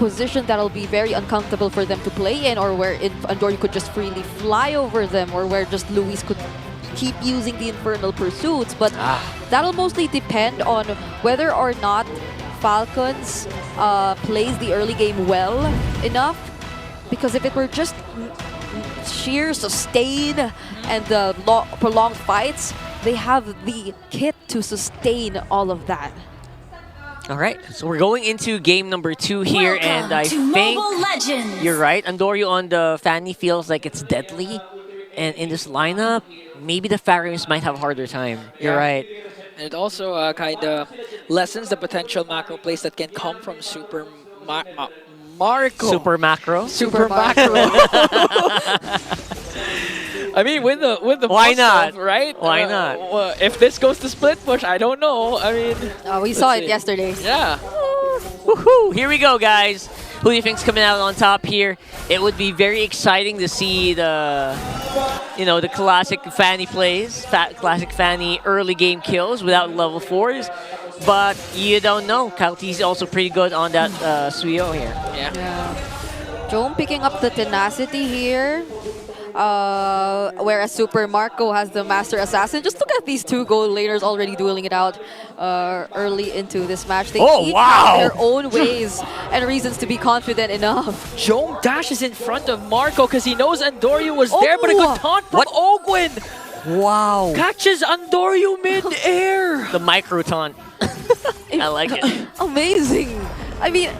position that'll be very uncomfortable for them to play in, or where Andoryu could just freely fly over them, or where just Luis could keep using the Infernal Pursuits. But that'll mostly depend on whether or not Falcons plays the early game well enough. Because if it were just sheer sustain and prolonged fights, they have the kit to sustain all of that. All right, so we're going into game number 2 here, and I think you're right. Andoryu on the Fanny feels like it's deadly, and in this lineup, maybe the Pharaohs might have a harder time. You're right. And it also kind of lessens the potential macro plays that can come from Super Marco. Super macro. Super macro. I mean, with the why not? Stuff, right? Why not? If this goes to split push, I don't know. I mean, we saw it yesterday. Yeah. Woohoo! Here we go, guys. Who do you think's coming out on top here? It would be very exciting to see the classic Fanny plays, classic Fanny early game kills without level 4s. But you don't know. Kalti's also pretty good on that Suyo here. Yeah. Jome picking up the tenacity here. Whereas Super Marco has the Master Assassin. Just look at these two gold laners already dueling it out early into this match. They each have their own ways and reasons to be confident enough. Jome dashes in front of Marco because he knows Andoryu was there, but a good taunt from Ogwin. Wow. Catches Andoryu mid-air. The micro taunt. I like it. Amazing. I mean,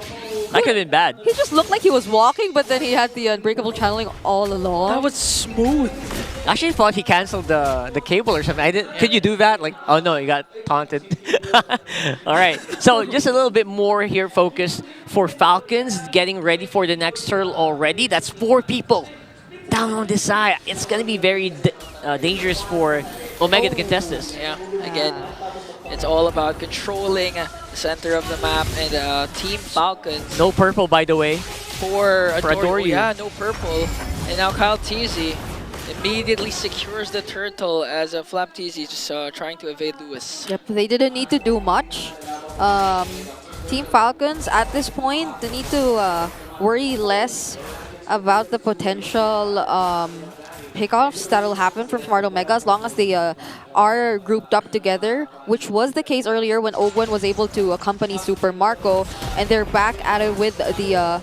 that could have been bad. He just looked like he was walking, but then he had the unbreakable channeling all along. That was smooth. I actually thought he canceled the cable or something. Could you do that? Like, oh no, you got taunted. All right. So just a little bit more here, focus for Falcons, getting ready for the next turtle already. That's 4 people down on this side. It's going to be very dangerous for Omega to contest this. Yeah, again, it's all about controlling the center of the map, and Team Falcons. No purple, by the way. For Andoryu. Yeah, no purple. And now Kyle Teasy immediately secures the turtle as Flap Teasy just trying to evade Lewis. Yep, they didn't need to do much. Team Falcons, at this point, they need to worry less about the potential pickoffs that'll happen from Smart Omega as long as they are grouped up together, which was the case earlier when Ogwen was able to accompany Super Marco, and they're back at it with the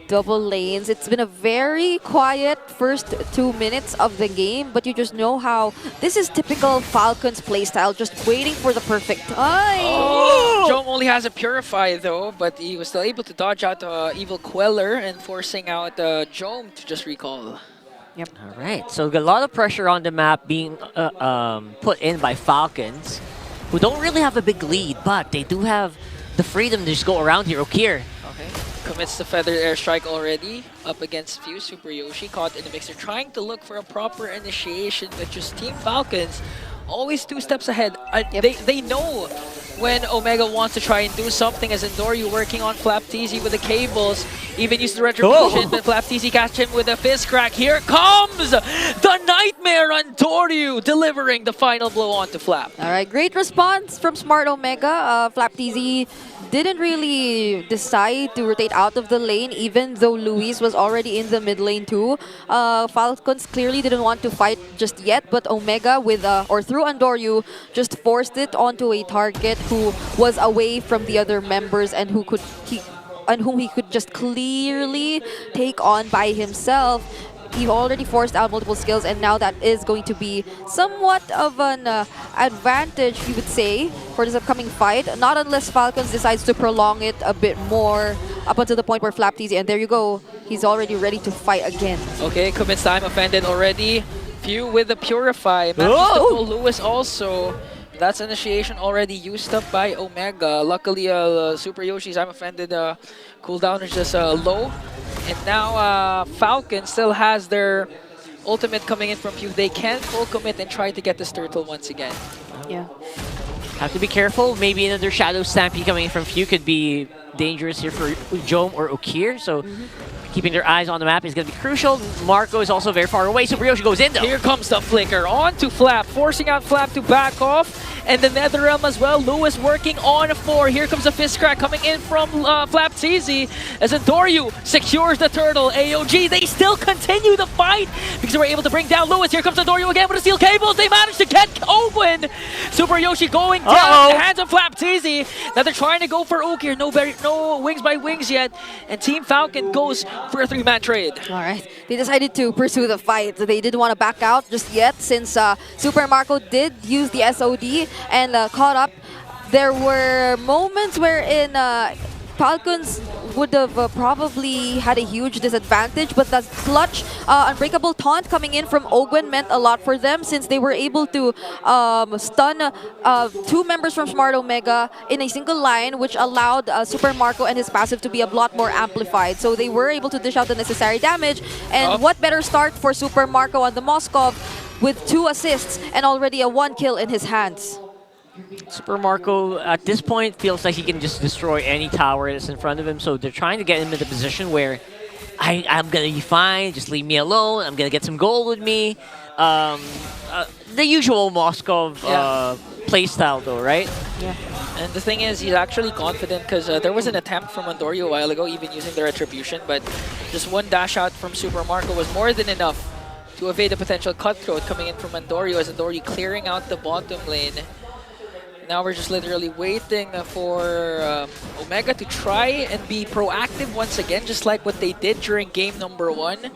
double lanes. It's been a very quiet first 2 minutes of the game, but you just know how this is typical Falcons playstyle, just waiting for the perfect time. Oh! Jome only has a Purify though, but he was still able to dodge out Evil Queller and forcing out Jome to just recall. Yep. All right. So a lot of pressure on the map being put in by Falcons, who don't really have a big lead, but they do have the freedom to just go around here. Okir. Okay. Commits the Feathered Airstrike already up against Few. Super Yoshi caught in the mix. They're trying to look for a proper initiation, but just Team Falcons always 2 steps ahead. They know when Omega wants to try and do something, as Andoryu working on Flap Teasy with the cables. Even used the Retribution, but Flap Teasy catch him with a fist crack. Here comes the Nightmare Andoryu, delivering the final blow onto Flap. All right, great response from Smart Omega. Flap Teasy didn't really decide to rotate out of the lane, even though Luis was already in the mid lane too. Falcons clearly didn't want to fight just yet, but Omega with or through Andoryu just forced it onto a target who was away from the other members and whom he could just clearly take on by himself. He already forced out multiple skills, and now that is going to be somewhat of an advantage, you would say, for this upcoming fight. Not unless Falcons decides to prolong it a bit more up until the point where Flap Teasy, and there you go, he's already ready to fight again. Okay, commits time offended already. Few with the Purify. Manages to pull Lewis also. That's initiation already used up by Omega. Luckily, Super Yoshi's I'm offended cooldown is just low. And now Falcon still has their ultimate coming in from Few. They can full commit and try to get this turtle once again. Yeah. Have to be careful. Maybe another Shadow Stampede coming in from Few could be dangerous here for Jome or Okir. So keeping their eyes on the map is going to be crucial. Marco is also very far away. Super Yoshi goes in though. Here comes the flicker onto Flap, forcing out Flap to back off. and the Netherrealm as well. Lewis working on 4. Here comes a fist crack coming in from FLCN as Andoryu secures the turtle. AOG, they still continue the fight because they were able to bring down Lewis. Here comes Andoryu again with the steel cables. They managed to get Owen. Super Yoshi going down in the hands of FLCN. Now they're trying to go for Ook here. No wings by wings yet. And Team Falcon goes for a 3-man trade. All right. They decided to pursue the fight. They didn't want to back out just yet since Super Marco did use the SOD and caught up. There were moments wherein Falcons would have probably had a huge disadvantage, but that clutch unbreakable taunt coming in from Ogwen meant a lot for them since they were able to stun 2 members from Smart Omega in a single line, which allowed Super Marco and his passive to be a lot more amplified. So they were able to dish out the necessary damage, and what better start for Super Marco on the Moskov with 2 assists and already a 1 kill in his hands. Super Marco, at this point, feels like he can just destroy any tower that's in front of him. So they're trying to get him into a position where I'm going to be fine. Just leave me alone. I'm going to get some gold with me. The usual Moskov playstyle, though, right? Yeah. And the thing is, he's actually confident because there was an attempt from Andoryu a while ago, even using the retribution. But just one dash out from Super Marco was more than enough to evade a potential cutthroat coming in from Andoryu as Andoryu clearing out the bottom lane. Now we're just literally waiting for Omega to try and be proactive once again, just like what they did during game number 1.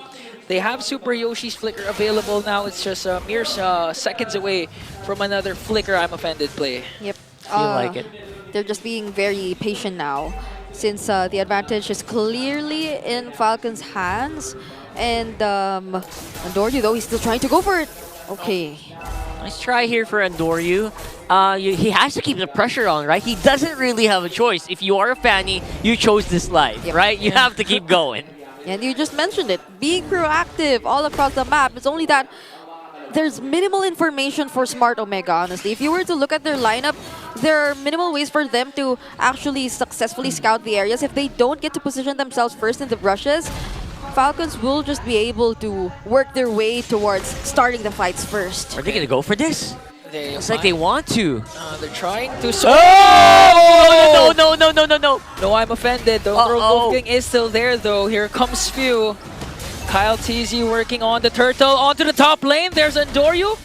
They have Super Yoshi's Flicker available now. It's just mere seconds away from another Flicker I'm Offended play. Yep. Feel like it. They're just being very patient now since the advantage is clearly in Falcon's hands. And Andoryu, though, he's still trying to go for it. Okay. Nice try here for Andoryu. He has to keep the pressure on, right? He doesn't really have a choice. If you are a Fanny, you chose this life, right? You have to keep going. And you just mentioned it. Being proactive all across the map. It's only that there's minimal information for Smart Omega, honestly. If you were to look at their lineup, there are minimal ways for them to actually successfully scout the areas. If they don't get to position themselves first in the brushes, Falcons will just be able to work their way towards starting the fights first. Are they going to go for this? It's like they want to. They're trying to... Oh! No. No, I'm offended. The Wolfgang is still there, though. Here comes Few. Kyle TZ working on the turtle. Onto the top lane. There's Andoryu.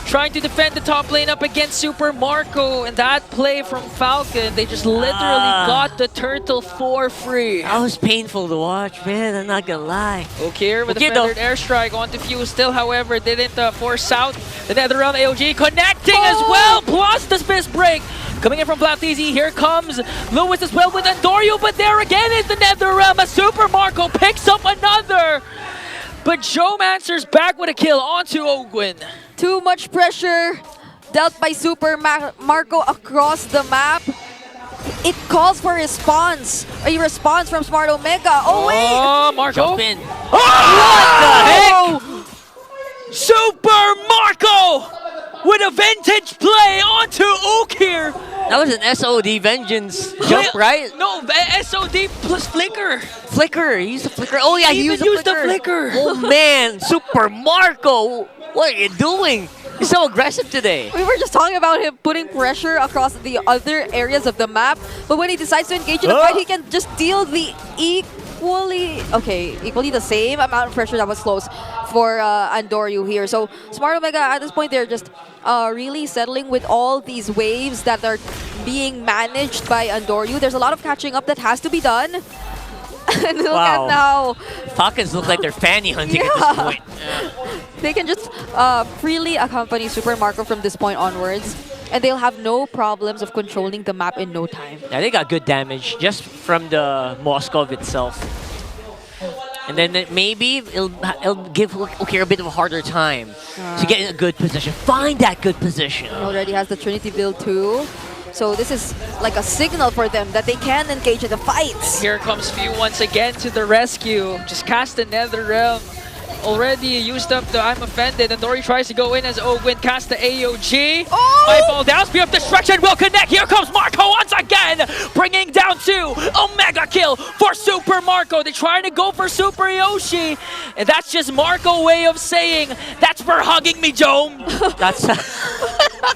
Trying to defend the top lane up against Super Marco. And that play from Falcon, they just literally got the turtle for free. That was painful to watch, man. I'm not gonna lie. Okay, with the feathered airstrike onto Few. Still, however, didn't force out the Netherrealm. AOG connecting as well. Plus the Spiss break. Coming in from FLCN, here comes Lewis as well with Andoryu. But there again is the Netherrealm as Super Marco picks up another. But Joe Mancer's back with a kill onto Ogwen. Too much pressure dealt by Super Marco across the map. It calls for a response from Smart Omega. Oh, wait! Oh, Marco. Jump in. What the heck? Super Marco with a vintage play onto Ook here. That was an SOD Vengeance jump, right? No, SOD plus Flicker. Flicker. He used the Flicker. Oh, yeah, he used the Flicker. Oh, man. Super Marco. What are you doing? He's so aggressive today. We were just talking about him putting pressure across the other areas of the map, but when he decides to engage in a fight, he can just deal the equally the same amount of pressure that was close for Andoryu here. So Smart Omega at this point, they're just really settling with all these waves that are being managed by Andoryu. There's a lot of catching up that has to be done. And look at now. Falcons look like they're fanny hunting at this point. They can just freely accompany Super Marco from this point onwards, and they'll have no problems of controlling the map in no time. Yeah, they got good damage just from the Moskov itself. And then maybe it'll give Ukir a bit of a harder time to get in a good position. Find that good position. Already has the Trinity build too. So this is like a signal for them that they can engage in the fights. Here comes Few once again to the rescue. Just cast the Netherrealm. Already used up the I'm Offended. And Dory tries to go in as Ogwen cast the AOG. I fall down. Speed of Destruction will connect. Here comes Marco once again. Bringing down 2. Omega kill for Super Marco. They're trying to go for Super Yoshi. And that's just Marco's way of saying, that's for hugging me, Joe. That's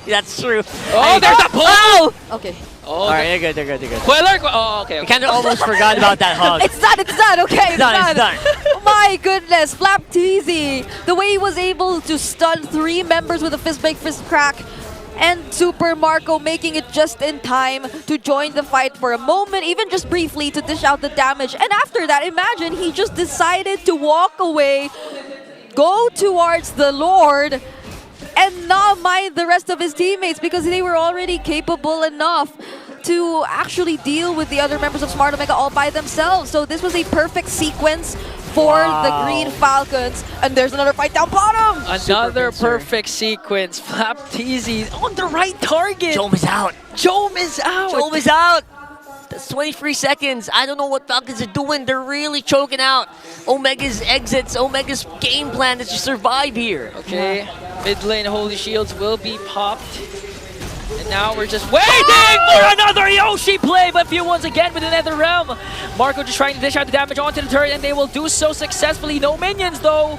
That's true. Oh, there's a pull! Oh! Okay. Oh, All right, they're good, they're good, they're good. Queller. Oh, okay. I kind of almost forgot about that hug. It's done, okay, it's done, done. it's done. Oh my goodness, Flapteasy. The way he was able to stun 3 members with a fist break, fist crack, and Super Marco making it just in time to join the fight for a moment, even just briefly to dish out the damage. And after that, imagine he just decided to walk away, go towards the Lord, and not mind the rest of his teammates because they were already capable enough to actually deal with the other members of Smart Omega all by themselves. So this was a perfect sequence for the Green Falcons. And there's another fight down bottom. Another perfect sequence. Flapteasy on the right target. Jome is out. Jome is out. Jome is out. That's 23 seconds. I don't know what Falcons are doing. They're really choking out Omega's exits, Omega's game plan is to survive here. Okay, mid lane Holy Shields will be popped. And now we're just waiting for another Yoshi play, but few once again with the Nether Realm. Marco just trying to dish out the damage onto the turret, and they will do so successfully. No minions though.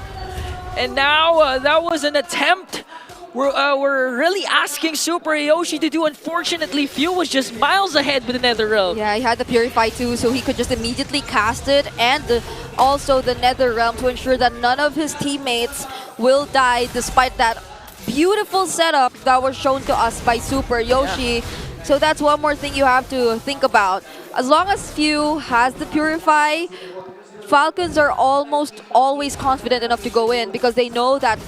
And now that was an attempt. We're really asking Super Yoshi to do. Unfortunately, Few was just miles ahead with the Nether Realm. Yeah, he had the Purify too, so he could just immediately cast it, and also the Nether Realm to ensure that none of his teammates will die despite that beautiful setup that was shown to us by Super Yoshi. Yeah. So that's one more thing you have to think about. As long as Few has the Purify, Falcons are almost always confident enough to go in because they know that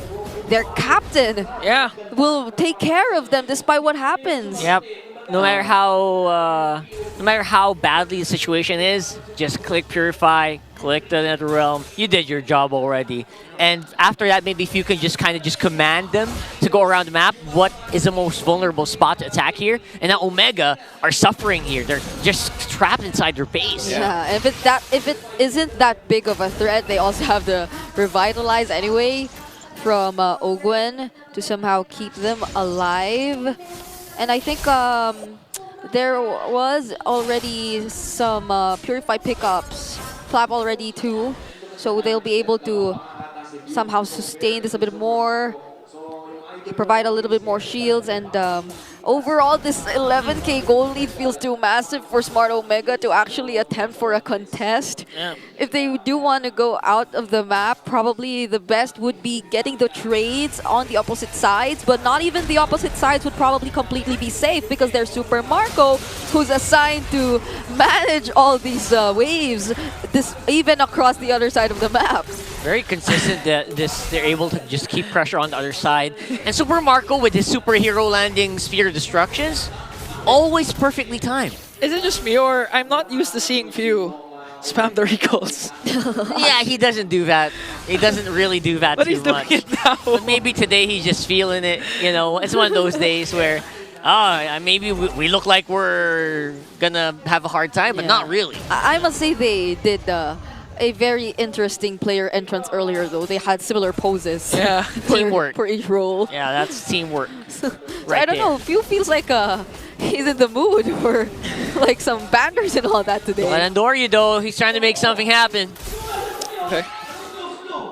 their captain will take care of them despite what happens. Yep. No matter how badly the situation is, just click Purify, click the Nether Realm. You did your job already. And after that, maybe if you can just kind of just command them to go around the map, what is the most vulnerable spot to attack here? And now Omega are suffering here. They're just trapped inside their base. Yeah, and if it isn't that big of a threat, they also have the Revitalize anyway from Ogwen to somehow keep them alive. And I think there was already some Purify pickups, Flap already too, so they'll be able to somehow sustain this a bit more, provide a little bit more shields, and overall this 11k gold lead feels too massive for Smart Omega to actually attempt for a contest. Yeah. If they do want to go out of the map, probably the best would be getting the trades on the opposite sides, but not even the opposite sides would probably completely be safe because there's Super Marco who's assigned to manage all these waves, even across the other side of the map. Very consistent that they're able to just keep pressure on the other side. And Super Marco with his superhero landing Sphere of Destructions, always perfectly timed. Is it just me or I'm not used to seeing Few spam the recalls? Yeah, he doesn't do that. He doesn't really do that But too he's doing much. it now. But maybe today he's just feeling it. You know, it's one of those days where maybe we look like we're gonna have a hard time, but not really. I must say they did a very interesting player entrance earlier, though. They had similar poses. Yeah. Teamwork. For each role. Yeah, that's teamwork. So Right I don't know, Few feels like he's in the mood for like some banners and all that today. But Andoryu, though, he's trying to make something happen. Okay.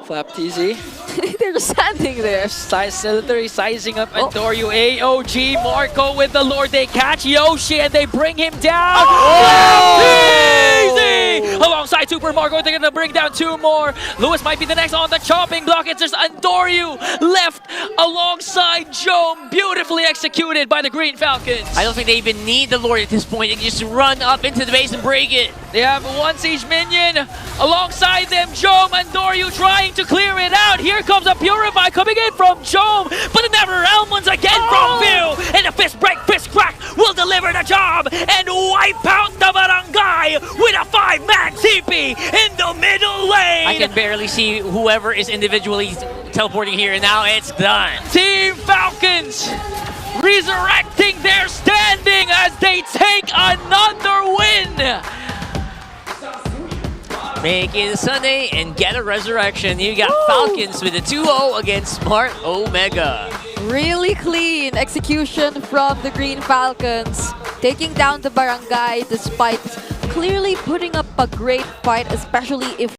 Flapteasy. They're just standing there. Literally sizing up Andoryu. AOG Marco with the Lord. They catch Yoshi and they bring him down. Flapteasy! Alongside Super Marco, they're gonna bring down 2 more. Lewis might be the next on the chopping block. It's just Andoryu left alongside Jome. Beautifully executed by the Green Falcons. I don't think they even need the Lord at this point. They can just run up into the base and break it. They have one siege minion. Alongside them, Jome and Doryu trying to clear it out. Here comes a Purify coming in from Jome, but the Nether Realm once again from Few. And the fist break, fist crack will deliver the job and wipe out the barangay with a 5-man TP in the middle lane. I can barely see whoever is individually teleporting here, and now it's done. Team Falcons resurrecting their standing as they take another win. Make it a Sunday and get a resurrection. You got Falcons with a 2-0 against Smart Omega. Really clean execution from the Green Falcons, taking down the barangay despite clearly putting up a great fight, especially if